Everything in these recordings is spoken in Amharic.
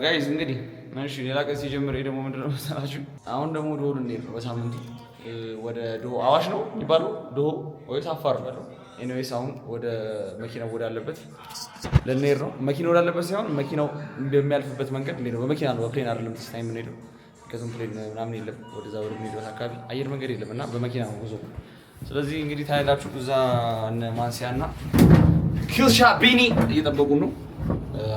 ጋይዝ እንግዲህ እሺ ሌላ ቀን ሲጀምር ደግሞ ምንድነው መሰላችሁ? አሁን ደግሞ ዶሮ እንዴት ነው በሳምንቱ ወደ ዶሮ አዋሽ ነው የሚባለው ዶሮ ወይስ አፋር ነው? ኤኒዌይስ አሁን ወደ መኪናው ወዳለበት ልንሄድ ነው። መኪናው ወዳለበት ሳይሆን መኪናው በሚያልፍበት መንገድ እንዴት ነው በመኪና ነው በፕሌን አይደለም ተስታይ የምንሄደው። ከዚህ ፕሌን ምናምን የለም ወደዛ ወደ ምንሄድበት አካባቢ አየር መንገድ የለም እና በመኪና ነው ጉዞ። ስለዚህ እንግዲህ ታያላችሁ እዛ እነ ማንሲያና ኪልሻ ቢኒ እየጠበቁን ነው።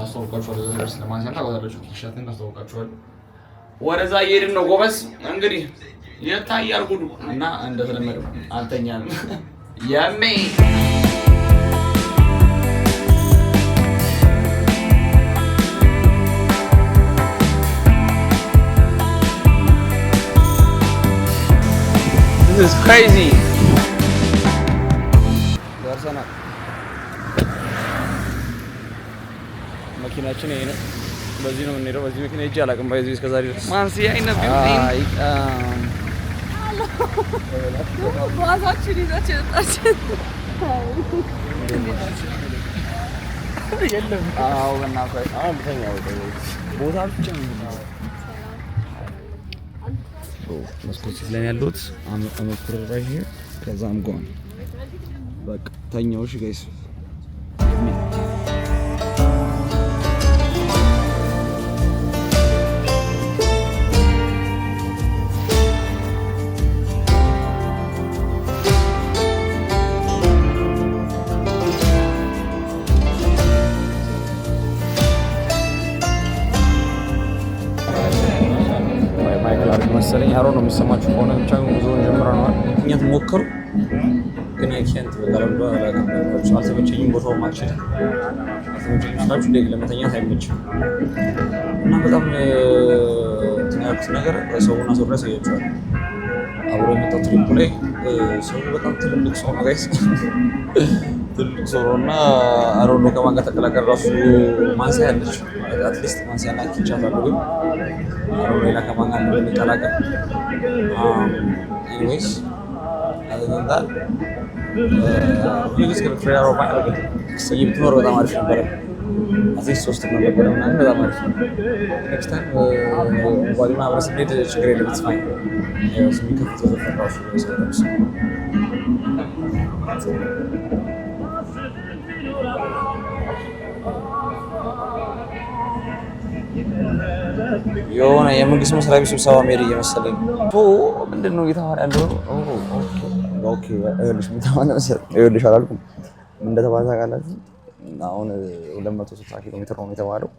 አስተዋውቃችኋለሁ እዛ ድረስ ለማንሲያ ታውቃላችሁ። ኪልሻትን አስተዋውቃችኋለሁ። ወደዛ እየሄድን ነው ጎበዝ። እንግዲህ የታያል ጉዱ እና እንደተለመደው አልተኛም ያሜ This is crazy. ደርሰናል። መኪናችን ይሄ ነው። በዚህ ነው የምንሄደው። በዚህ መኪና ሂጅ አላውቅም። ባይዚ እስከዛሬ ድረስ ማንሲያ አይነብኝ ባዛችን ይዛችን ወጣችን። የለም አዎ በእናትህ አሁን ተኛው ቦታ ብቻ ነው። መስኮት ላይ ያሉት አመኩራራሽ ከዛም ጎን በቃ ተኛው። እሺ ጋይስ መሰለኝ አሮ ነው የሚሰማችሁ ከሆነ ብቻ ጉዞውን ጀምረናል። እኛ ተሞከሩ ግን አይቻንት በቀረብ አላገባችሁ አልተመቸኝም። ቦታው ማችል አልተመቸኝም ስላችሁ ደግ ለመተኛት አይመችም እና በጣም ትናንት ነገር ሰውና ሰው ድረስ ያያችኋል። አብሮ የመጣው ትሪፕ ላይ ሰው በጣም ትልልቅ ሰው ነው ጋይስ፣ ትልልቅ ሰው ነውና አሮ ነው ከማን ጋር ተቀላቀለ ራሱ ማንሲያ ያለች አትሊስት ማንሲያ እና ኪቻታለሁ ግን አሮ ሌላ ከማን ጋር እንደሚቀላቀል anyways other than that ይልስ ከፍሬ አሮ ማለት ሰይብ ትኖር በጣም አሪፍ ነበር። አዚስ ሶስት ነው ነበር እና በጣም አሪፍ ነው። ኔክስት ታይም ወደ ማብራስ ሄድ ችግር የለም it's fine ያው የሚከፍተው ተፈራሽ ነው። የሆነ የመንግስት መስሪያ ቤት ስብሰባ መሄድ እየመሰለኝ ምንድን ነው እየተባለ ያለው? ኦኬ እልሽ ምታማና መሰለኝ እልሽ አላልኩም እንደተባለ ታውቃላችሁ። አሁን 260 ኪሎ ሜትር ነው የተባለው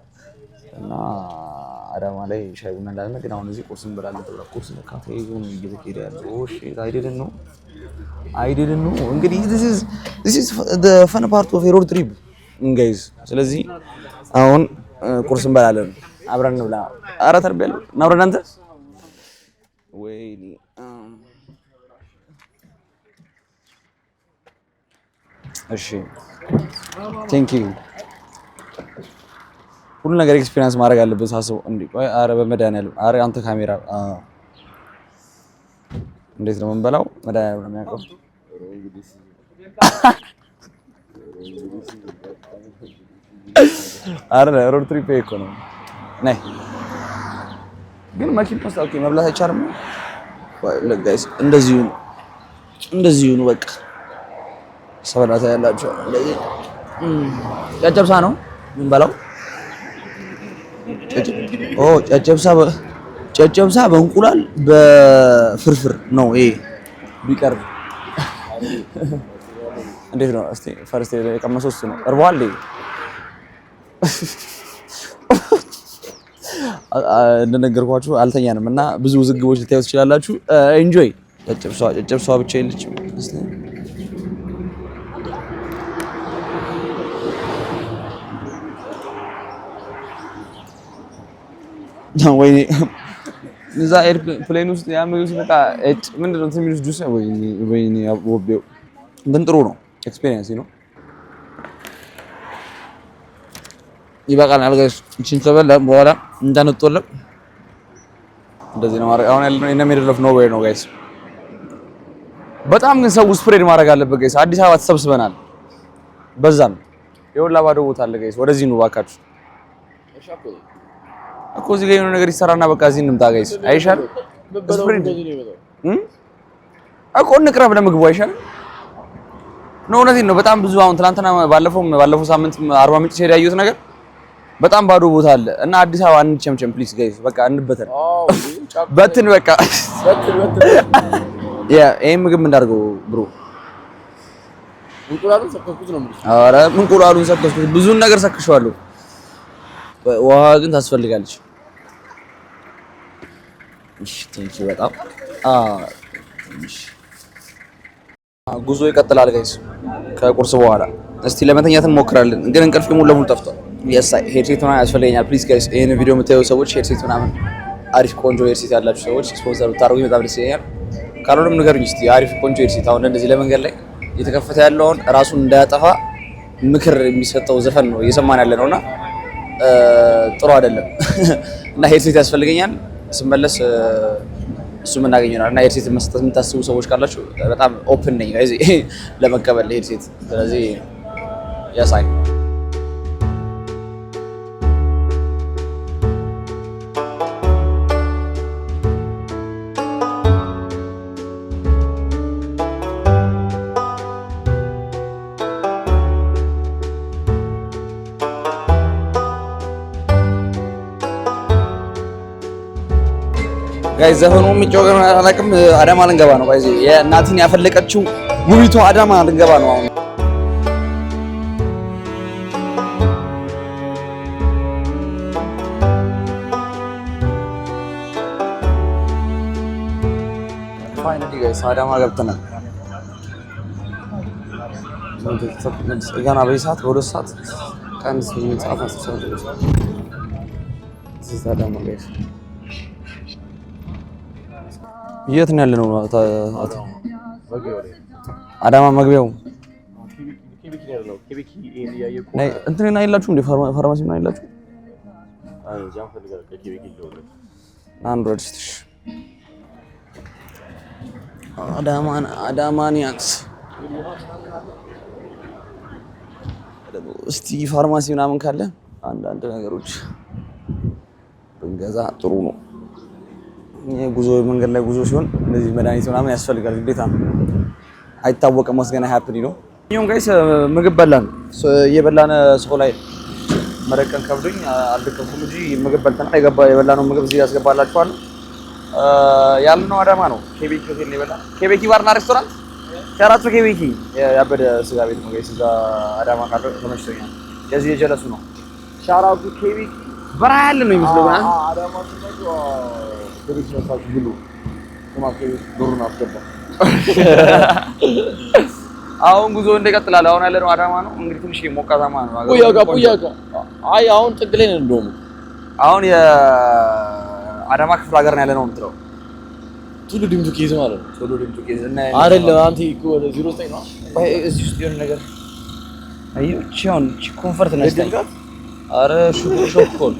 እና አዳማ ላይ ሻይ ቡና እንዳለ ግን አሁን እዚህ ቁርስ እንበላለን ተብሎ ቁርስ ለካፌ ይዞን እየተኬደ ያለው እሺ አይደለም ነው እንግዲህ this is the fun part of a road trip guys። ስለዚህ አሁን ቁርስ እንበላለን አብረን እንብላ። ኧረ ተርቤል እናውረን አንተ ወይኔ እሺ ቴንክ ዩ። ሁሉ ነገር ኤክስፒሪየንስ ማድረግ አለብን ሳስበው። እንዴ ቆይ ኧረ በመድኃኒዓለም ኧረ አንተ ካሜራ እንዴት ነው የምንበላው? መድኃኒዓለም ነው የሚያውቀው። ኧረ ሮድ ትሪፕ እኮ ነው ነይ ግን መኪና ውስጥ ኦኬ መብላት አይቻልም። ለጋይስ እንደዚህ ነው በቃ ሰበላታ ያላችሁ እንደዚህ ጨጨብሳ ነው የምንበላው። ጨጨብሳ በእንቁላል በፍርፍር ነው ይሄ ቢቀርብ እንዴት ነው? እስቲ ፈርስት የቀመሰው እሱ ነው። እርቧል እንደነገርኳችሁ አልተኛንም እና ብዙ ውዝግቦች ልታዩ ትችላላችሁ። ኤንጆይ ጨጨብሷ ብቻ የለችም። ወይኔ እዛ ኤርፕሌን ውስጥ ያመዩ ሲመጣ ምንድን ነው ትንሽ ጁስ ወይኔ ወቤው ግን ጥሩ ነው ኤክስፒሪየንስ ነው። ይበቃናል ጋይስ። እቺን ከበላን በኋላ እንዳንጦለም እንደዚህ ነው ማድረግ። አሁን ያለነው ኢን ሚድል ኦፍ ኖዌር ነው ጋይስ። በጣም ግን ሰው ስፕሬድ ማድረግ አለበት ጋይስ። አዲስ አበባ ተሰብስበናል። በዛም የወላ ባዶ ቦታ አለ ጋይስ። ወደዚህ ነው ባካችሁ። እኮ እዚህ ጋር የሆነ ነገር ይሰራና በቃ እዚህ እንምጣ ጋይስ አይሻልም? እኮ እንቅረብ ለምግቡ አይሻልም? ነው እውነቴን ነው። በጣም ብዙ አሁን ትናንትና ባለፈው ሳምንት አርባ ምንጭ ሄዳ ያየሁት ነገር በጣም ባዶ ቦታ አለ እና አዲስ አበባ አንቸምቸም ፕሊዝ ጋይስ በቃ እንበተን በትን በቃ ይሄን ምግብ እንዳርገው ብሮ እንቁላሉን ሰከስኩት ነው ማለት። ኧረ እንቁላሉን ሰከስኩት ብዙን ነገር ሰክሸዋለሁ። ውሃ ግን ታስፈልጋለች። እሺ ትንሽ በጣም ጉዞ ይቀጥላል ጋይስ ከቁርስ በኋላ እስቲ ለመተኛት እንሞክራለን። ግን እንቅልፍ ሙሉ ለሙሉ ጠፍቷል። ሄድሴት ምናምን ያስፈልገኛል ፕሊዝ ጋይስ ይሄን ቪዲዮ የምታዩ ሰዎች ሄድሴት ምናምን አሪፍ ቆንጆ ሄድሴት ያላችሁ ሰዎች ስፖንሰር ብታደርጉኝ በጣም ደስ ይለኛል። ካልሆነም ንገሩኝ እስቲ አሪፍ ቆንጆ ሄድሴት አሁን እንደዚህ ለመንገድ ላይ እየተከፈተ ያለውን ራሱን እንዳያጠፋ ምክር የሚሰጠው ዘፈን ነው እየሰማን ያለ ነውና ጥሩ አይደለም እና ሄድሴት ያስፈልገኛል። ስመለስ እሱም እናገኘናል እና ሄድሴት መስጠት የምታስቡ ሰዎች ካላችሁ በጣም ኦፕን ነኝ ጋይስ ለመቀበል ሄድሴት። ስለዚህ ያሳይ ጋይስ ዘፈኑ የሚጮህ አላውቅም። አዳማ ልንገባ ነው ጋይስ የእናቲን ያፈለቀችው ውቢቷ አዳማ ልንገባ ነው አሁን። ፋይናሊ ጋይስ አዳማ ገብተናል። ገና በዚህ ሰዓት በሁለት ሰዓት ቀን 8 ሰዓት 10 ሰዓት ነው አዳማ ጋይስ። የት ነው ያለነው? አዳማ መግቢያው እንትን አይላችሁም እንዴ? ፋርማሲ ምን አይላችሁ? አዳማኒያንስ እስቲ ፋርማሲ ምናምን ካለ አንዳንድ ነገሮች ብንገዛ ጥሩ ነው። ጉዞ መንገድ ላይ ጉዞ ሲሆን እንደዚህ መድኃኒት ምናምን ያስፈልጋል ግዴታ ነው። አይታወቅም ወስገና ሃፕኒ ነው። ይሁን ጋይስ ምግብ በላን እየበላን ሰው ላይ መረቀን ከብዶኝ አልደከምኩም እንጂ ምግብ በልተናል። የበላነው ምግብ እዚህ ያስገባላችኋል። ያልነው አዳማ ነው። ኬቤኪ ሆቴል ነው የበላን። ኬቤኪ ባርና ሬስቶራንት ሻራቱ ኬቤኪ ያበደ ስጋ ቤት ነው ጋይስ። እዛ አዳማ ካለው ተመችቶኛል። የዚህ የጀለሱ ነው ሻራቱ ኬቤኪ በረሃ ያለ ነው የሚመስለው ማለት አዳማ ነው። ኬቤኪ ነው ታውቁ ብሉ ተማከ ዶሩን አስገባ። አሁን ጉዞ እንደቀጥላል። አሁን ያለነው አዳማ ነው። እንግዲህ ትንሽ ሞቃታማ ነው። ቁያጋ አይ አሁን ጥግ ላይ ነው። እንደውም አሁን የአዳማ ክፍለ ሀገር ነው ያለነው የምትለው ቱሉ ዲምቱ ኬዝ ማለት ነው። ቱሉ ዲምቱ ኬዝ እና አይደለም አንተ እኮ 09 ነው እዚህ ውስጥ የሆነ ነገር አየሁ። ቺውን ኮንፈርት ነው ያስጠንቃት። አረ ሾኮል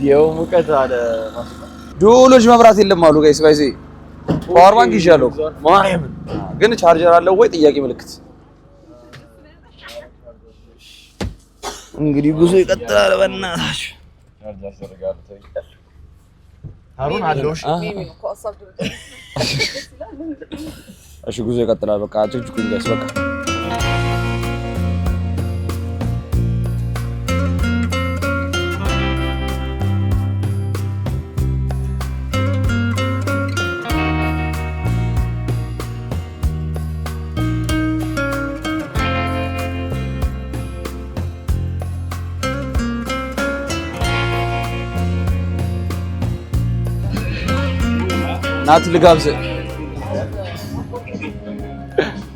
ያው ሙቀት አለ ማስፋ ዶሎች መብራት የለም አሉ ጋይስ። ባይዚ ፓወር ባንክ ይዣለሁ ማርያም ግን ቻርጀር አለው ወይ? ጥያቄ ምልክት። እንግዲህ ጉዞ ይቀጥላል። በእናታችሁ ቻርጀር ዘርጋት ተይቀር አሩን አለውሽ። እሺ ጉዞ ይቀጥላል። በቃ አጭጭቁኝ ጋይስ በቃ ናት ልጋብዝ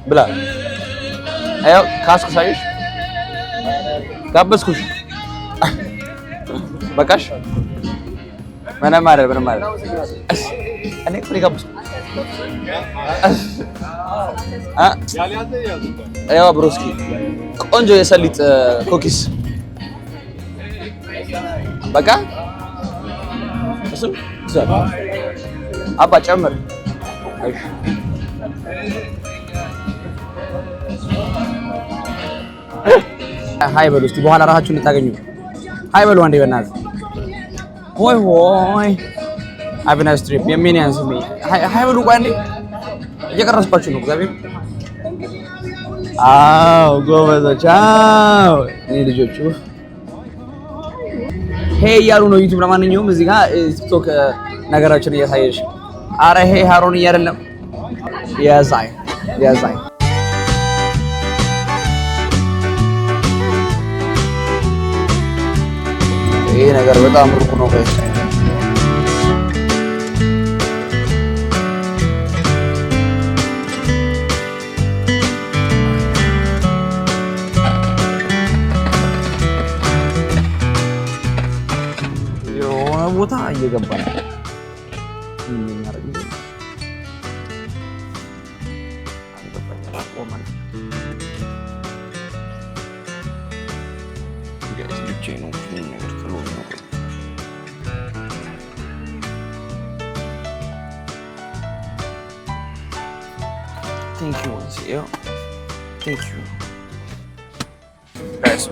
ብላ አዮ ካስኩ ሳይሽ ጋበዝኩሽ። በቃሽ ምንም አይደል። እኔ እኮ ጋበዝኩ። አዮ ብሮስኪ ቆንጆ የሰሊጥ ኩኪስ በቃ እሱ አባ ጨምር። ሃይ በሉ እስቲ በኋላ ራሳችሁን ልታገኙ ሃይ በሉ አንዴ በእናትህ ሆይ ሆይ አብናስ ትሪፕ የሚኒያን ስሚ ሃይ በሉ ቆይ አንዴ እየቀረስኳችሁ ነው እግዚአብሔር አው ጎበዞች አው እኔ ልጆቹ ሄይ ያሉ ነው ዩቲዩብ ለማንኛውም እዚህ ጋር ቲክቶክ ነገራችን እያሳየሽ አረ ሄይ ሃሮን አይደለም ያዛይ ይሄ ነገር በጣም ሩቅ ነው ጋይስ ቦታ እየገባ ነው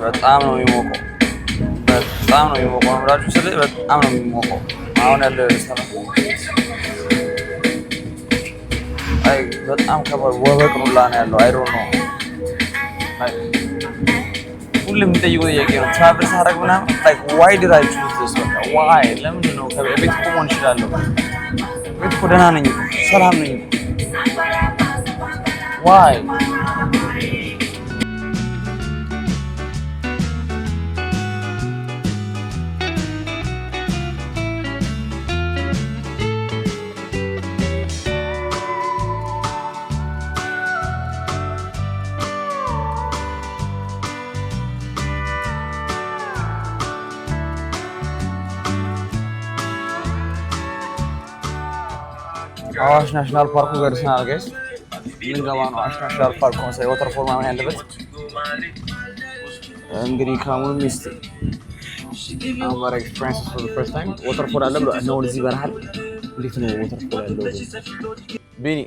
በጣም ነው የሚሞቀው በጣም ነው የሚሞቀው አምራችሁ ስለ በጣም ነው የሚሞቀው አሁን ያለው አይ በጣም ከባድ ወበቅ ሩላ ነው ያለው አይ ዶንት ኖ ሁሉም የሚጠይቀው ጥያቄ ነው ትራቭል ሳደርግ ምናምን like why did I choose this በቃ why ለምንድን ነው ከቤት እኮ መሆን እችላለሁ ቤት እኮ ደህና ነኝ ሰላም ነኝ why አዋሽ ናሽናል ፓርክ ደርሰናል ጋይስ ልንገባ ነው አዋሽ ናሽናል ፓርክ ነው ወተርፎል ማን ያለበት እንግዲህ ካሙን ሚስት our experiences for the first time ወተርፎል አለ ብሎ ነው እዚህ በረሃል እንዴት ነው ወተርፎል ያለው ቢኒ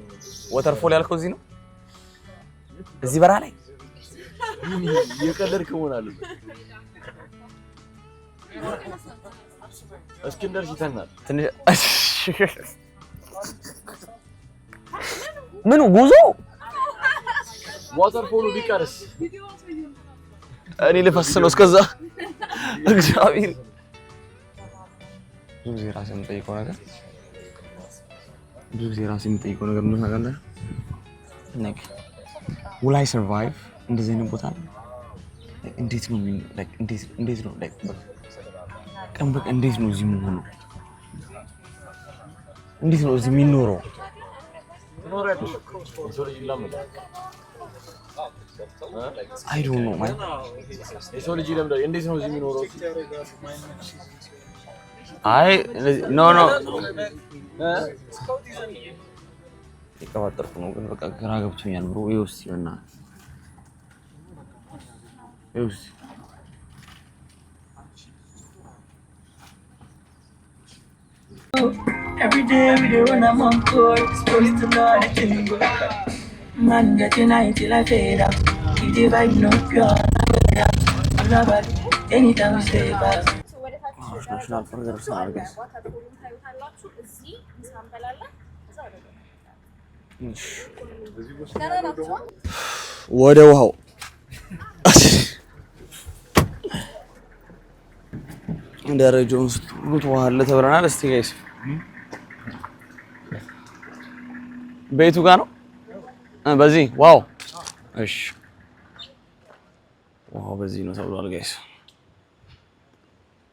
ወተርፎል ያልከው እዚህ ነው እዚህ በረሃ ላይ የቀለድክ መሆን አለበት እስኪንደር ይተናል ትንሽ ምን ጉዞ ዋተርፎሉ ቢቀርስ እኔ ልፈስ ነው እስከዛ እግዚአብሔር ብዙ ጊዜ ራሴን የምጠይቀው ነገር ምን ነገር like will I survive እንደዚህ አይነት ቦታ እንዴት ነው like ቀን በቀን እንዴት ነው እዚህ የምሆነው እንዴት ነው እዚህ የሚኖረው I don't know man የሰው ልጅ ለምንድነው እንዴት ነው እዚህ የሚኖረው አይ ኖ ይቀባጠርኩ ነው ግን በቃ ግራ ገብቶኛል ብሮ ይውስ ይሆና ይውስ Every day when I'm on tour, supposed to know that you go. Man, get tonight till I fade out. Keep the vibe no pure. I'm not bad. Anytime we stay back. ናሽናል ፓርክ ደርሰናል ጋይስ ወደ ውሃው ደረጃውን ስትሉት ውሃ አለ ተብለናል እስቲ ጋይስ ቤቱ ጋር ነው በዚህ ዋው እሺ ዋው በዚህ ነው ተብሏል ጋይስ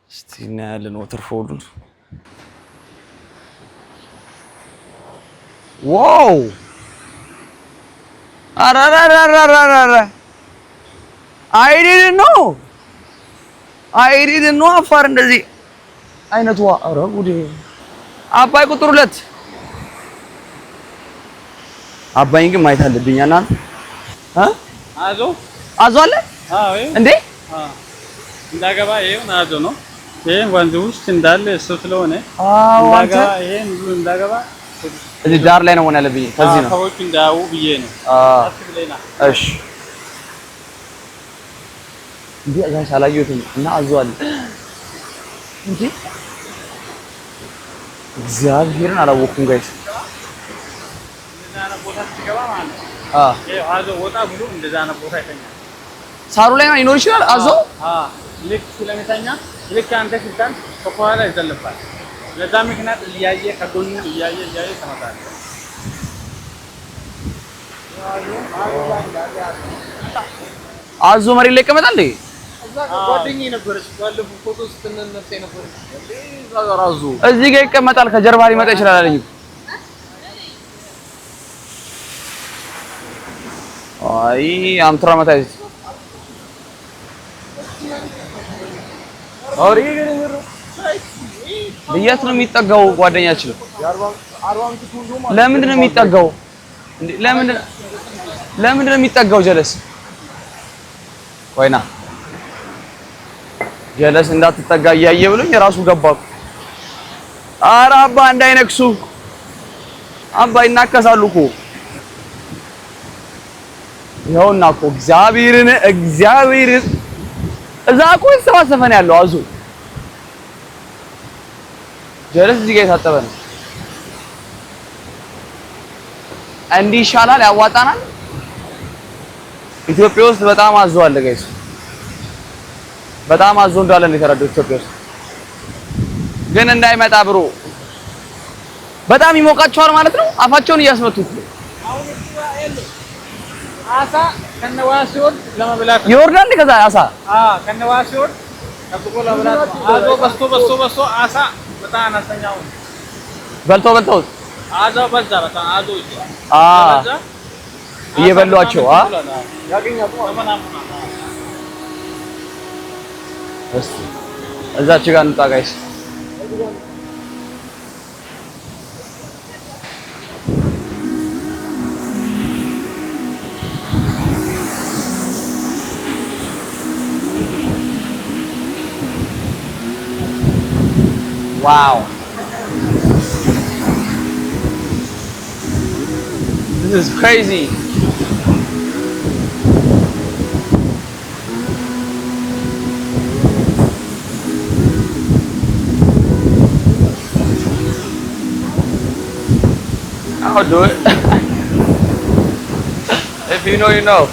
እስቲ እናያለን ወተርፎሉን ዋው አራራራራራ I didn't know አፋር እንደዚህ አይነት ውሃ ኧረ ጉዴ አባይ ቁጥር 2 አባይን ግን ማየት አለብኝ እናንተ አዞ አለ እንዴ እንዳገባ ይሄን አዞ ነው ይሄን ወንዝ ውስጥ እንዳለ እሱ ስለሆነ እንዳገባ ይሄን እንዳገባ እዚህ ዳር ላይ ነው ሆነ ያለብኝ ከዚህ ነው ሰዎች እንዳው ብዬ ነው እሺ እንዴ ጋይስ አላየሁትም እና አዞ አለ እንዴ እግዚአብሔርን አላወኩም ጋይስ። ሳሩ ላይ ይኖር ይችላል አዞ። ልክ ስለሚተኛ ልክ አንተ ስትል ከኋላ ይዘልባል። ለዛ ምክንያት እያየ ከጎኑ እያየ ተመጣጣ አዞ መሬት ላይ ይቀመጣል እንዴ? ጓደኛዬ ነበረች ባለፈው ፎቶ ስትነሳ ነበረች። አዞ እዚህ ጋር ይቀመጣል ከጀርባ ሊመጣ ይችላል አለኝ። አይ አም ትራውማታይዝድ አውሪ ለየት ነው የሚጠጋው ጓደኛችን። ለምንድን ነው የሚጠጋው? ለምንድን ነው የሚጠጋው? ጀለስ ወይና ጀለስ እንዳትጠጋ እያየ ብሎኝ የራሱ ገባ። ኧረ አባ እንዳይነክሱ አባ ይናከሳሉ እኮ ይኸውና እኮ እግዚአብሔርን እዛ እኮ የተሰባሰበ ነው ያለው አዞ። ጀለስ እዚህ ጋር የታጠበ ነው። እንዲህ ይሻላል፣ ያዋጣናል። ኢትዮጵያ ውስጥ በጣም አዞ አለ ጋይስ፣ በጣም አዞ እንዳለ ነው የተረዳሁት። ኢትዮጵያ ውስጥ ግን እንዳይመጣ ብሮ በጣም ይሞቃቸዋል ማለት ነው። አፋቸውን እያስመቱት አሳ ከነዋሲውን ለመብላት ይወርዳል። ከዛ አሳ ከነዋሲውን ጠብቆ ለመብላት አዞ በስቶ አሳ በጣም አነስተኛው በልተው አዞ በዛ በጣም አዞ እየበሏቸው ያገኛሉ ተመናሙና እዛች ጋር እንውጣ ጋይስ። Wow. This is crazy. I'll do it. If you know, you know.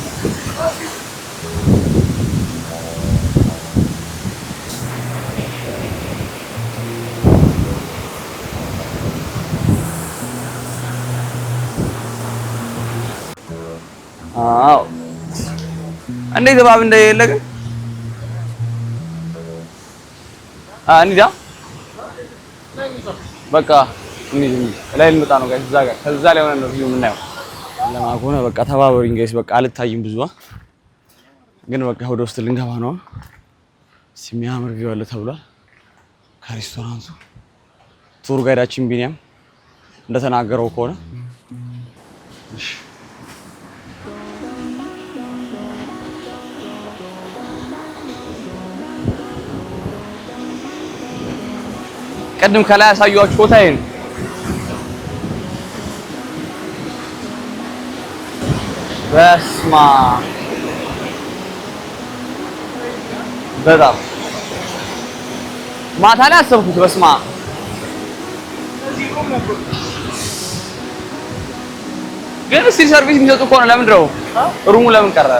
እንዴት እባብ እንደሌለ ግን እንሂዳ በቃ እንሂድ ላይ ልንወጣ ነው ጋይስ። እዛ ጋር ከዛ ላይ ሆነን ነው ቪው የምናየው። ለማቆነ በቃ ተባበሩኝ ጋይስ። በቃ አልታይም ብዙ ግን በቃ ወደ ውስጥ ልንገባ ነው። የሚያምር ቪው አለ ተብሏል ከሬስቶራንቱ። ቱር ጋይዳችን ቢኒያም እንደተናገረው ከሆነ እሺ ቅድም ከላይ ያሳየኋችሁ ቦታ ይሄ ነው። በስማ በጣም ማታ ላይ አሰብኩት። በስማ ግን እስቲ ሰርቪስ የሚሰጡ ከሆነ ለምንድን ነው ሩሙ ለምን ቀረ?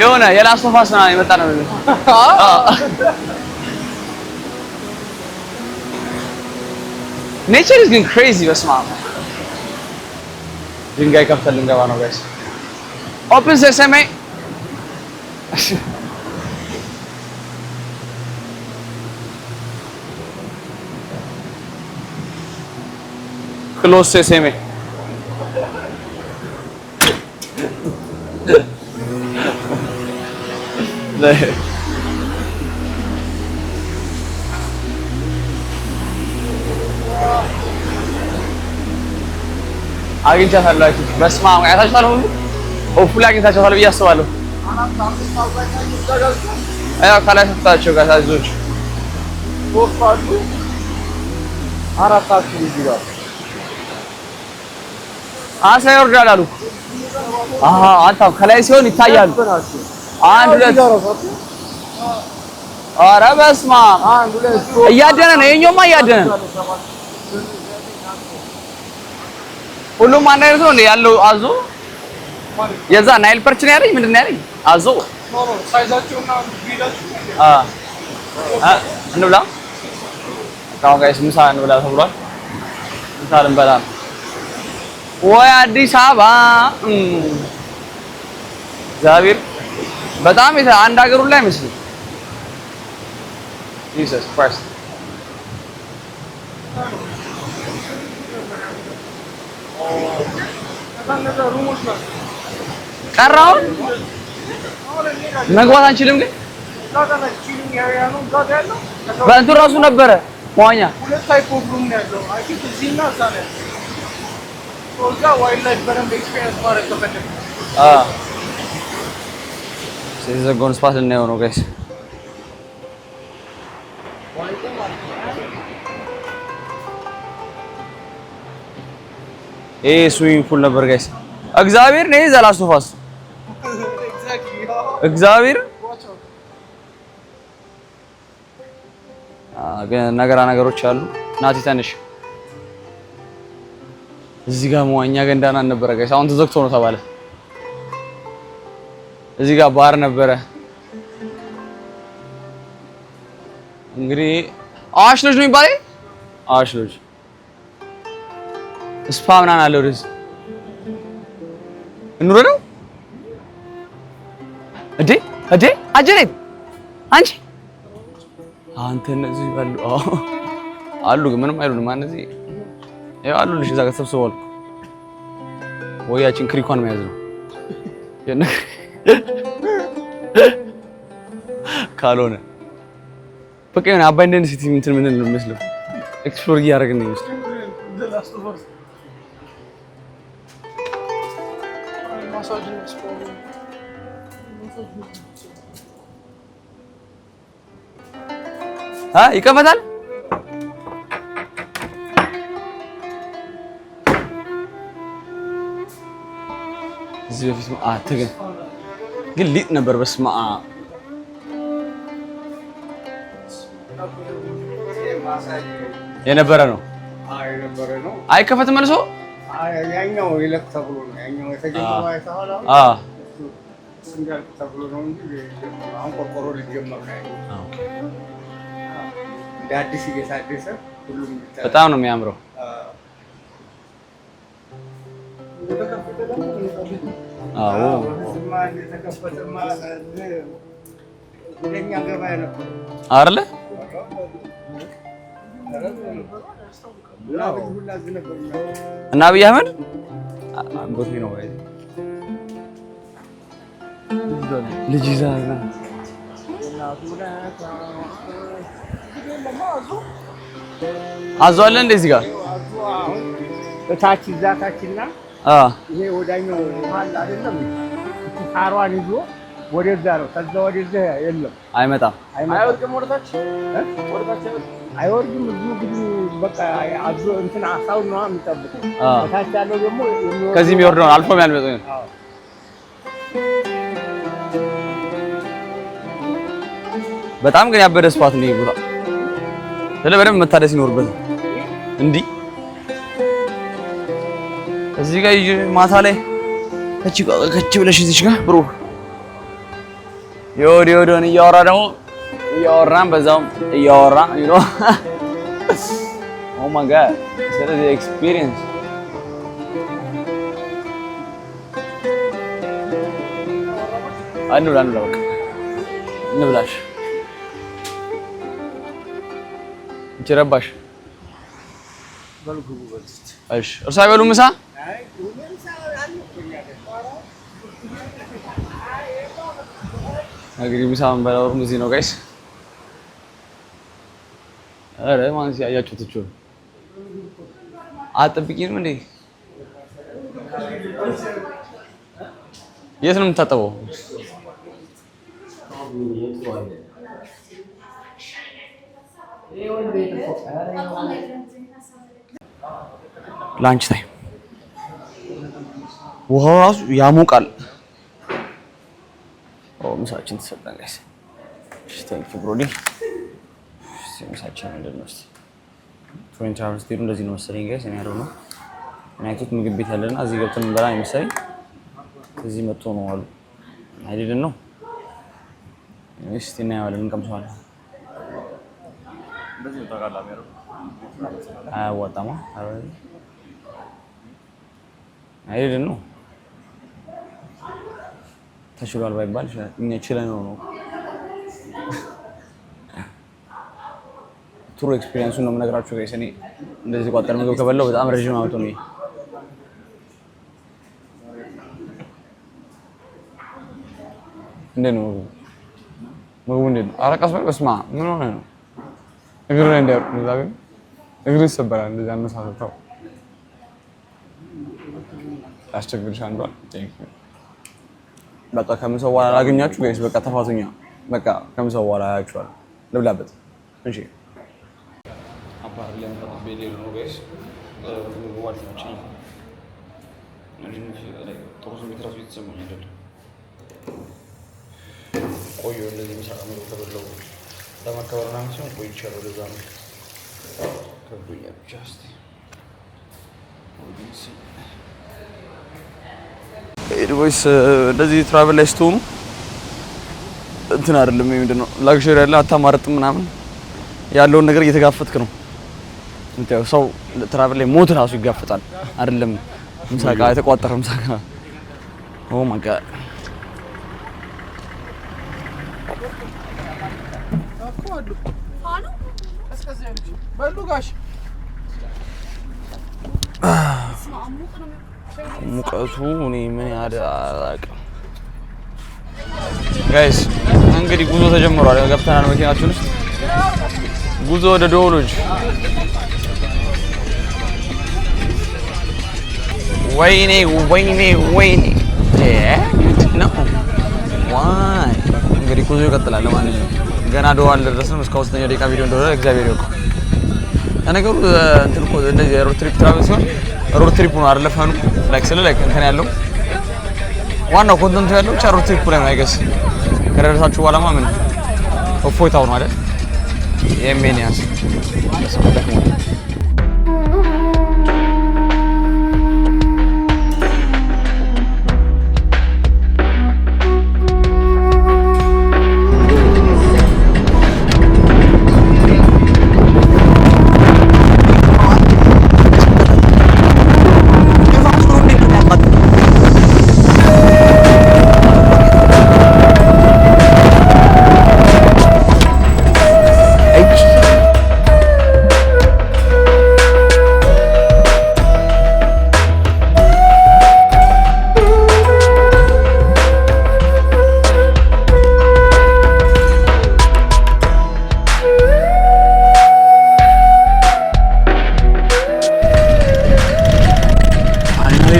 የሆነ የላስት ኦፍ አስ ነው የመጣ ነው። ኔቸር ኢዝ ግን ክሬዚ። በስመ አብ ድንጋይ ከፍተን ልንገባ ነው ጋይስ። ኦፕን ሴሰሜ ክሎዝ ሴሰሜ አግኝቻታለሁ። በስመ አብ አይታችኋል። ሁሉ ሆፕፉሊ አግኝታችኋል ብዬ አስባለሁ። አዎ ከላይ ሰጣቸው ጋር ታዞች አሳ ይወርዳል አሉ። አሃ አንተው ከላይ ሲሆን ይታያል። አንድ ሁለት ኧረ በስመ አብ እያደነ ነው። የኛውማ እያደነ ነው። ሁሉም አንድ አይነት ነው እንዴ ያለው አዞ? የዛ ናይል ፐርች ነው ያለኝ ምንድን ነው ያለኝ? አዞ ሳይዛቸውና ቢላቸው እንብላ ታው ጋይስ ምሳ እንብላ ተብሏል። ምሳ ልንበላ ነው ወይ አዲስ አበባ እግዚአብሔር በጣም አንድ ሀገር ሁሉ አይመስልም። Jesus Christ ቀራውን መግባት አንችልም ግን በእንትን እራሱ ነበረ መዋኛ ሁለት ታይፕ ኦፍ ሩም ነው ያለው። አይ ቲንክ እዚህና እዛ ነው ያለው። እዛ ዋይልድ ላይፍ በደንብ ኤክስፒሪየንስ ማድረግ ከፈለግን የዘጋውን ስፓት ልናየው ነው ጋይስ። ይሄ ስዊሚንግ ፑል ነበር ጋይስ። እግዚአብሔር ነው ዘላስት ኦፍ አስ እግዚአብሔር ነገሮች አሉ። ናቲ ተነሽ። እዚህ ጋር መዋኛ ገንዳና ነበረ ጋይስ። አሁን ተዘግቶ ነው ተባለ። እዚህ ጋር ባር ነበረ። እንግዲህ አዋሽ ልጅ ነው የሚባለው። አዋሽ ልጅ ስፓ ምናምን አለው። ወደዚህ እንውረ ነው እዴ አጀሬት አንቺ አንተ እነዚህ አሉ ግን ምንም አይሉንም። እነዚህ ያው አሉ ልጅ እዛ ጋር ተሰብስበዋል። ወያችን ክሪኳን መያዝ ነው ካልሆነ በቃ የሆነ አባይ እንደን ሲቲ እንትን ምን ነው የሚመስለው ኤክስፕሎር እያደረግን ነው የሚመስለው። ይከፈታል። እዚህ በፊት ግን ሊጥ ነበር። በስመ አብ የነበረ ነው። አይከፈትም መልሶ ያኛው ይለቅ ተብሎ ነው። ያኛው የተጀመረው አይተኸዋል? ተብሎ ነው እንጂ አሁን ቆርቆሮ ሊጀመር ነው። እንደ አዲስ እየታደሰ ሁሉም በጣም ነው የሚያምረው። አይደለ እና አብይ አህመድ አጎቴ ነው ወይ ልጅ ይዛና አዞ አለ እንደዚህ ጋር ታች እዛ ታችና ይሄ ወዳኛው ማል አይደለም። ካሯን ይዞ ወደዛ ነው። ከዛ ወደዛ የለም፣ አይመጣም። አይወርድም። ወደታች አይወርድም። ግን በቃ አዞ እንትን አሳው ነው የሚጠብቀው። ታች ያለው ደግሞ ከዚህ የሚወርደው አልፎ የሚያልመጣው ነው። በጣም ግን ያበደ ስፓት ነው ይብራ በደንብ መታደስ ይኖርበት እንዲህ እዚህ ጋር ማታ ላይ ከች ብለሽ እዚች ጋር ብሩ የወዲውን እያወራ ደግሞ እያወራን በዛውም እያወራ ኦ ማይ ጋድ ስለዚህ ኤክስፒሪየንስ አንዱ በቃ እንብላሽ ጀረባሽ በልጉ በልት እሺ እርሳ ይበሉ ምሳ እንግዲህ ምሳውን በላው እዚህ ነው ጋይስ። አረ ማን ሲያያችሁት እቹ አጥብቂንም እንዴ የት ነው የምታጠበው? ላንች ታይም ውሃው ራሱ ያሞቃል። ምሳችን ተሰጠን ጋይስ። እሺ ቴንክ ዩ ብሮዲ። ምሳችን ምንድን ነው? ፎሬን ትራቨል ስትሄዱ እንደዚህ ነው መሰለኝ ጋይስ። እኔ አይደል ነው አይቶት ምግብ ቤት ያለና እዚህ ገብተን እንበላ መሰለኝ። እዚህ መጥቶ ነው አሉ አይደል ነው። እስቲ እናያለን፣ እንቀምሰዋለን። እንደዚህ ነው ተቃላሚ አይደል? አያዋጣማ አይደል ነው። ተሽሏል ባይባል እኛ ችለን ነው። ቱሩ ኤክስፒሪየንሱን ነው የምነግራችሁ ጋይስ። እኔ እንደዚህ ቋጠር ምግብ ከበላው በጣም ረጅም አመት ነው። እንዴት ነው ምግቡ? እንዴት ነው? ኧረ ቀስ በል። በስመ አብ ምን ሆነህ ነው? እግር ላይ እንዳይወርቅ ነው። ዛሬ እግር ይሰበራል እንደዚህ አነሳስተው አስቸግርሻል አንዷል። በቃ ከምሰው በኋላ ላገኛችሁ ጋይስ። በቃ ተፋቱኛ። በቃ ከምሰው በኋላ አያችኋለሁ። ልብላበት። እሺ አባር ለምን ቤሌ ነው ጋይስ? ዋት ነው ቻይ ላይ ቶሎ ሚትራሱ ይተሰማኝ አይደል? ቆዩ እንደዚህ ምሳቃ ነው ተበለው ለማከበር ምናምን ሲሆን ቆይቻለሁ። ለዛ ነው ከብዶኛል። ጃስት ኤድቮይስ እንደዚህ ትራቨል ላይ ስትሆኑ እንትን አይደለም ምንድነው ላክዠሪ ያለ አታማርጥም ምናምን ያለውን ነገር እየተጋፈጥክ ነው። እንታው ሰው ትራቨል ላይ ሞት ራሱ ይጋፈጣል አይደለም? ምሳቃ የተቋጠረ ምሳቃ። ኦ ማይ ጋድ ሙቀቱ እኔ ምን ያዳላቀም ጋይስ። እንግዲህ ጉዞ ተጀምሯል። ገብተናል መኪናችን ውስጥ። ጉዞ ወደ ዶሎጅ። ወይኔ ወይኔ ወይኔ ነው ዋይ። እንግዲህ ጉዞ ይቀጥላል። ለማንኛውም ገና ዶዋ አልደረስንም። እስከ 3 ደቂቃ ቪዲዮ እንደሆነ እግዚአብሔር ይወቀው። ለነገሩ እንትን እኮ እንደዚህ ሮድ ትሪፕ ትራቨል ሲሆን ሮድ ትሪፕ ነው አይደል? ፈኑ ላይክ ስለ ላይክ እንትን ያለው ዋናው ኮንተንቱ ያለው ብቻ ሮድ ትሪፕ ላይ ነው አይገስ። ከደረሳችሁ በኋላማ ምን እፎይታው ነው አይደል? የሜኒያስ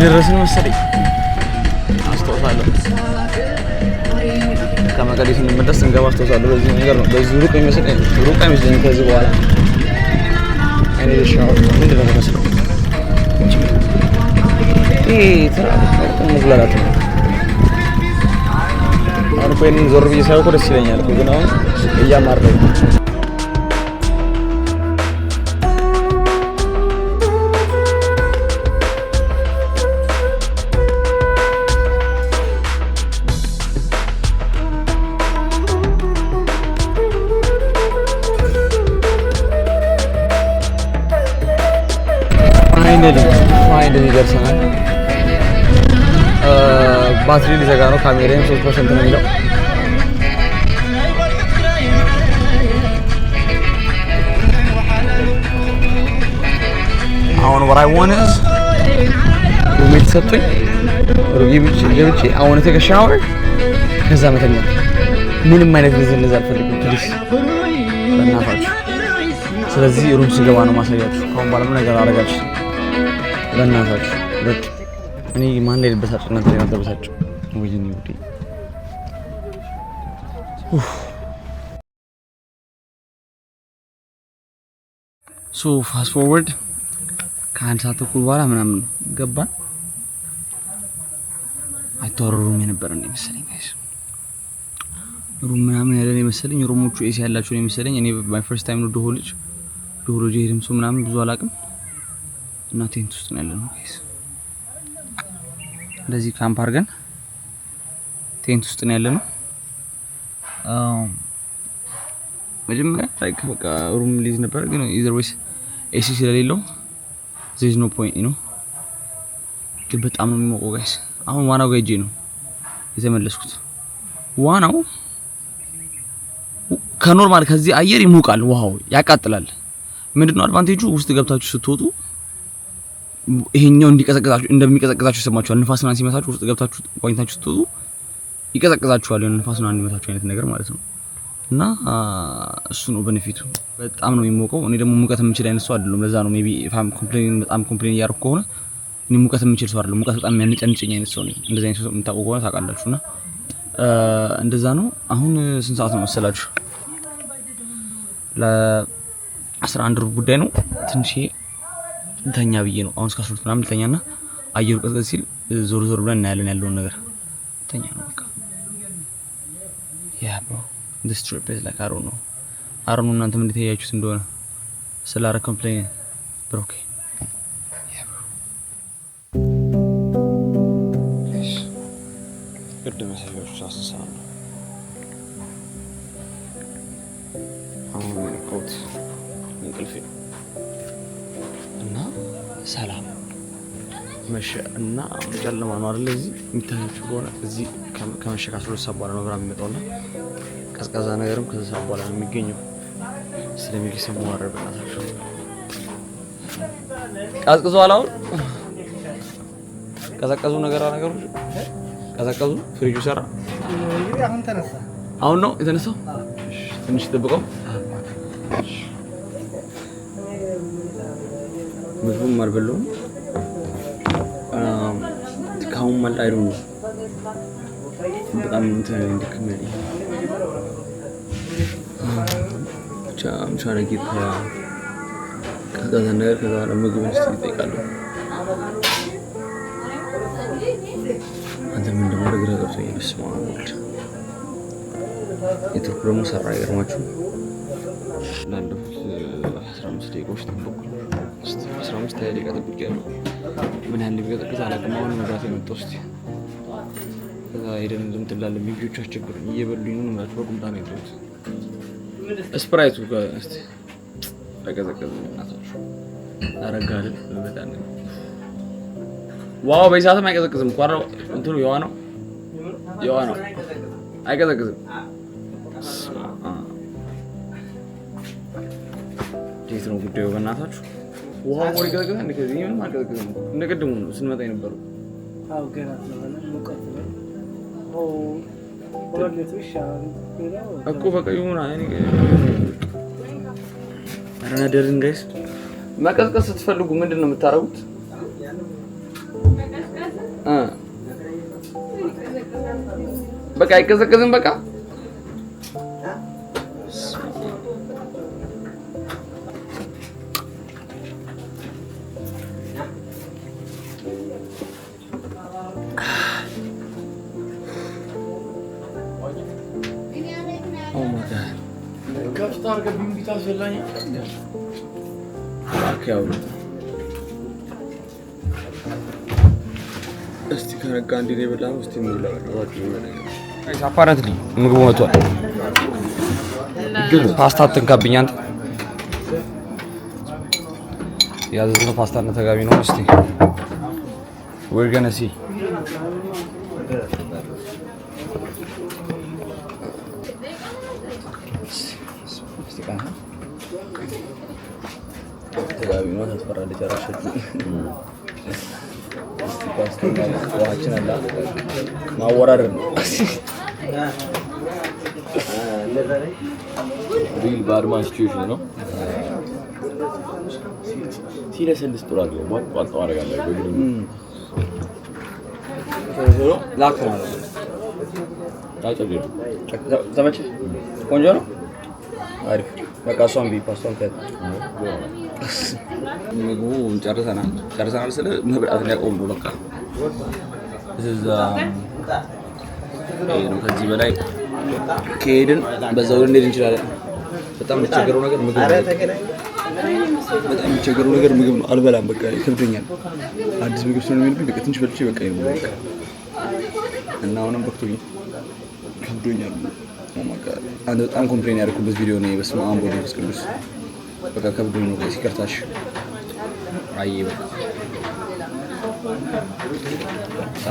ደረስን መሰለኝ። አስተውሳለሁ ከመቀሌ ስንመለስ ስንገባ አስተውሳለሁ። በዚህ ነገር ነው። በዚህ ሩቅ የሚመስለኝ ሩቅ አይመስለኝም። ከዚህ በኋላ እኔ ልሻው ምንድን ነው የሚመስለው? ትራፊክ መጉላላት ነው። አሁን እኮ ይሄንን ዞር ብዬ ሳይሆን ደስ ይለኛል እኮ ግን አሁን እያማረኝ ፋይናሊ ደርሰናል። ባትሪ ሊዘጋ ነው። ካሜራዬም 3% ነው የሚለው። አሁን what I want is ሩሜት ሰጡኝ። ገብቼ I want to take a shower ከዛ መተኛ። ምንም አይነት ንዝንዝ አልፈልግም ፕሊስ በእናታችሁ። ስለዚህ ሩም ስገባ ነው ማሳያችሁ። ካሁን በኋላ ምን ነገር አደርጋችሁ በእናታችሁ። በቃ እኔ ማን ላይ ልበሳጭ እናንተ ላይ ተበሳጭ ወይኔ ውዴ። ሶ ፋስት ፎርወርድ ከአንድ ሰዓት ተኩል በኋላ ምናምን ገባን። አይተወሩም የነበረ ነው መሰለኝ ጋይስ ሩም ምናምን ያለ ነው መሰለኝ ሩሞቹ ኤሲ ያላቸው ነው መሰለኝ እኔ ማይ ፈርስት ታይም ነው ዶሆ ልጅ ሄድም ሰው ምናምን ብዙ አላውቅም እና ቴንት ውስጥ ነው ያለነው ጋይስ እንደዚህ ካምፕ አድርገን ቴንት ውስጥ ነው ያለነው መጀመሪያ ላይክ በቃ ሩም ሊዝ ነበር ግን ኢዘር ዌይስ ኤሲ ስለሌለው there is no point you know ግን በጣም ነው የሚሞቀው ጋይስ አሁን ዋናው ጋር ሄጄ ነው የተመለስኩት ዋናው ከኖርማል ከዚህ አየር ይሞቃል ውሃው ያቃጥላል ምንድነው አድቫንቴጁ ውስጥ ገብታችሁ ስትወጡ ይሄኛው እንደሚቀዘቅዛችሁ ይሰማችኋል ንፋስ ምናምን ሲመታችሁ ውስጥ ገብታችሁ ቆይታችሁ ስትወጡ ይቀዘቅዛችኋል ንፋስ ምናምን የሚመታችሁ አይነት ነገር ማለት ነው እና እሱ ነው ቤኔፊቱ በጣም ነው የሚሞቀው እኔ ደግሞ ሙቀት የምችል አይነት ሰው አይደለም ለዛ ነው ሜቢ ፋም ኮምፕሌን ያርኩ ከሆነ እኔ ሙቀት የምችል ሰው አይደለም ሙቀት በጣም የሚያንጨንጨኝ አይነት ሰው ነኝ እንደዛ አይነት ሰው የምታውቁ ከሆነ ታውቃላችሁና እንደዛ ነው አሁን ስንት ሰዓት ነው መሰላችሁ ለ11 ሩብ ጉዳይ ነው ትንሽ እንተኛ ብዬ ነው አሁን እስከ 12 ምናምን ልተኛና አየሩ ቀዝቀዝ ሲል ዞር ብለን እናያለን ያለውን ነገር ተኛ ነው በቃ ያ bro this trip is like I don't know እናንተም እንዴት ያያችሁት እንደሆነ ስላረ ኮምፕሌን but okay yeah bro good message just sound ኮት እንቅልፌ እና ሰላም መሸ እና ጨለማ ነው አይደል እዚህ የሚታያችሁ ከሆነ እዚህ ከመሸ ከ12 ሰዓት በኋላ ነው ብራ የሚመጣውና ቀዝቃዛ ነገርም ከዛ ሰዓት በኋላ ነው የሚገኘው ስለሚገሰሙ አረበናታችሁ ቀዝቅዟል አሁን ቀዘቀዙ ነገሮች ቀዘቀዙ ፍሪጁ ሰራ አሁን ነው የተነሳው ትንሽ ተጠብቀው ምግቡም አልበላሁም ካሁን ማለት አይደለም በጣም እንድክመኝ trying to get ከዛ ነገር ከዛ ምግብ እስቲ ይጠይቃሉ አንተ ምን እንደማደርግ ግራ ገብቶኛል ስማ የቱርክ ደግሞ ሰራ ይገርማችሁ ላለፉት 15 ደቂቃዎች ተጠብቁ 15 ደቂቃ ተጠብቄያለሁ ምን ያህል ቢቀጥቅጥ አላውቅም አሁን መብራት የመጣው እስቲ ከዛ ሄደን ዝም ትላለ ልጆች አስቸግሩኝ እየበሉኝ ነው ማለት በቁምጣ ነው የጠጡት ስፕራይቱ ጋር እስቲ ተቀዘቀዘ እናታችሁ አረጋለ በጣም ዋው በይሳተም አይቀዘቅዝም ቋራው እንትኑ የዋ ነው አይቀዘቅዝም ዲት ነው ጉዳዩ በእናታችሁ ውሃው ወር ይቀዘቅዛል እንዴ ከዚህ ምንም አልቀዘቅዝም እንደቀደሙ ነው ስንመጣ የነበረው አው ገና ስለሆነ ሙቀት ነው ወለቱ ይሻላል እኮ በቃ ይሁን አይኔ አረናደርን ጋይስ መቀዝቀዝ ስትፈልጉ ምንድነው የምታረጉት በቃ አይቀዘቅዝም በቃ ከፍታር ከቢምቢታ ዘላኝ አካው እስቲ ከረጋ እንዴ በላው እስቲ ምን ይላል አይስ አፓረንትሊ ምግቡ መጥቷል ግን ፓስታ አትንካብኝ አንተ ያዘዝነው ፓስታ እና ተጋቢ ነው እስቲ we're gonna see ተጋቢ ነው ተፈራለ ጨራሽቱ ፓስታ ዋችን አላ ማወራረድ ነው ሪል ባድማን ሲቹዌሽን ነው ሲለሰልስ ጥሩ አይደለም ዋጣው አረጋለሁ በግድ ላክ ማለት ነው ታጨብ ተመቸ ቆንጆ ነው አሪፍ በቃ ሷን ቢ ፓስታን ከት ምግቡ ጨርሰናል ስለ መብራት ሊያቆም ነው በቃ እዛ ነው። ከዚህ በላይ ከሄድን በዛው ልንሄድ እንችላለን። በጣም የሚቸገረው ነገር ምግብ ነው። በጣም የሚቸገረው ነገር ምግብ ነው። አልበላም፣ በቃ ይከብደኛል። አዲስ ምግብ ስለሆነ የሚልብኝ በቃ ትንሽ በልቼ በቃ ነው በቃ እና አሁንም በቅቶኛል፣ ከብዶኛል። አንተ በጣም ኮምፕሌን ያደረኩበት ቪዲዮ ነው። በስመ አብ ወወልድ ወመንፈስ ቅዱስ በቃ ከብዶኝ ነው። ሲከርታሽ አይ በቃ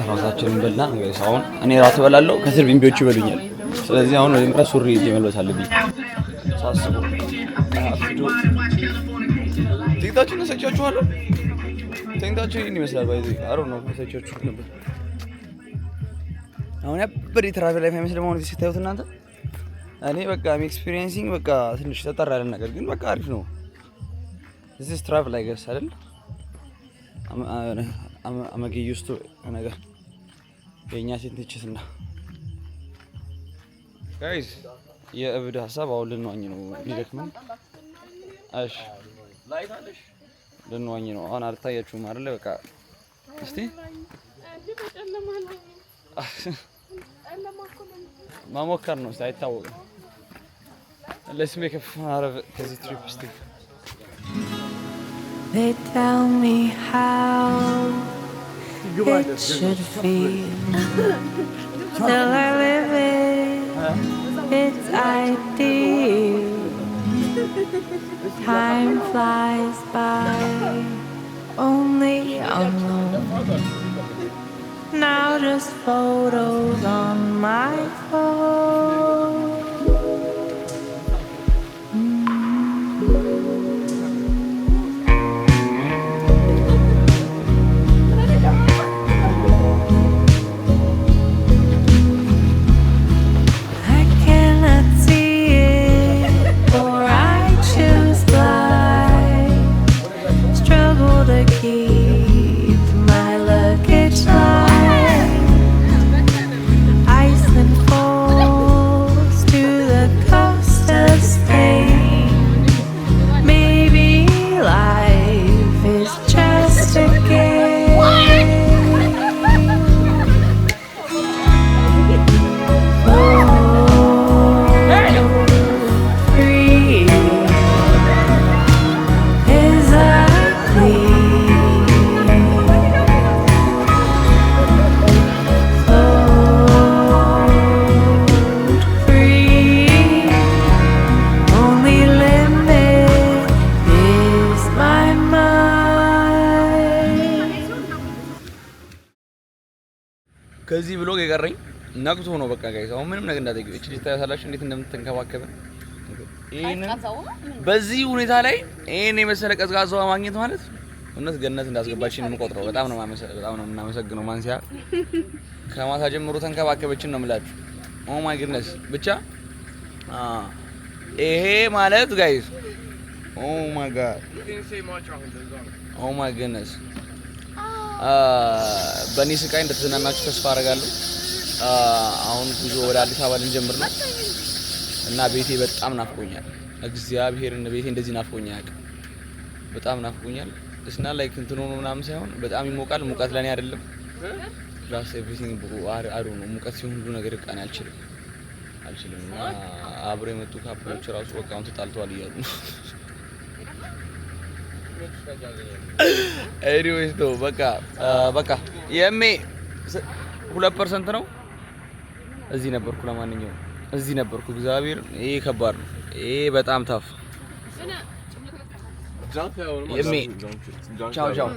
ራሳችንን በላ ነው። አሁን እኔ ራስ እበላለሁ፣ ከስር ቢምቢዎች ይበሉኛል። ስለዚህ አሁን ወደ ምራ ሱሪ ይዤ መልበስ አለብኝ ሳስበው። ቲክታችን ሰጫችኋለሁ። ቲክታችን ይሄን ይመስላል። ባይዚ አሮ ነው ሰጫችሁ ነበር። አሁን ያበደ ትራቨል ላይፍ አይመስልም። አሁን እዚህ ስታዩት እናንተ እኔ በቃ ኤክስፒሪየንሲንግ በቃ ትንሽ ተጠራ ያለ ነገር ግን በቃ አሪፍ ነው። እዚህ ትራቨል ላይ ገስ አይደል አመጌ ዩስቱ ነገር የኛ ሴንቲችስና ጋይስ የእብድ ሀሳብ አሁን ልንዋኝ ነው የሚደክመን። እሺ ልንዋኝ ነው አሁን። አልታያችሁም አይደለ? በቃ እስቲ ማሞከር ነው አይታወቅም። Let's make a fun out of it ከዚህ ትሪፕ እስቲ They tell me how it should feel till I live it, it's ideal. Time flies by, only alone. Now just photos on my phone. ከዚህ ብሎግ የቀረኝ ነቅቶ ነው በቃ ጋይስ። አሁን ምንም ነገር እንዳትገኝ እቺ ታያሳላችሁ እንዴት እንደምትንከባከበ። ይሄንን በዚህ ሁኔታ ላይ ይሄን የመሰለ ቀዝቃዛዋ ማግኘት ማለት እውነት ገነት እንዳስገባችን ነው የምቆጥረው። በጣም ነው የምናመሰግነው። ማንሲያ ከማታ ጀምሮ ተንከባከበችን ነው የምላችሁ። ኦ ማይ ጉድነስ ብቻ ይሄ ማለት ጋይስ ኦ ማይ ጋድ ኦ ማይ ጉድነስ በእኔ ስቃይ እንደተዝናናችሁ ተስፋ አደርጋለሁ። አሁን ጉዞ ወደ አዲስ አበባ ልንጀምር ነው እና ቤቴ በጣም ናፍቆኛል። እግዚአብሔርን ቤቴ እንደዚህ ናፍቆኛል፣ በጣም ናፍቆኛል። እስና ላይክ እንትኑ ነው ምናምን ሳይሆን በጣም ይሞቃል። ሙቀት ለኔ አይደለም ፕላስ ኤቭሪቲንግ አሩ ነው። ሙቀት ሲሆን ሁሉ ነገር ቃና አልችልም። አብሮ የመጡ ካፕሎች ራሱ በቃ አሁን ተጣልተዋል እያሉ ነው። ኤኒዌይስ ነው በቃ የሜ 2% ነው። እዚህ ነበርኩ። ለማንኛውም እዚህ ነበርኩ። እግዚአብሔር ይሄ ከባድ ነው። ይሄ በጣም ታፍ የሜ ቻው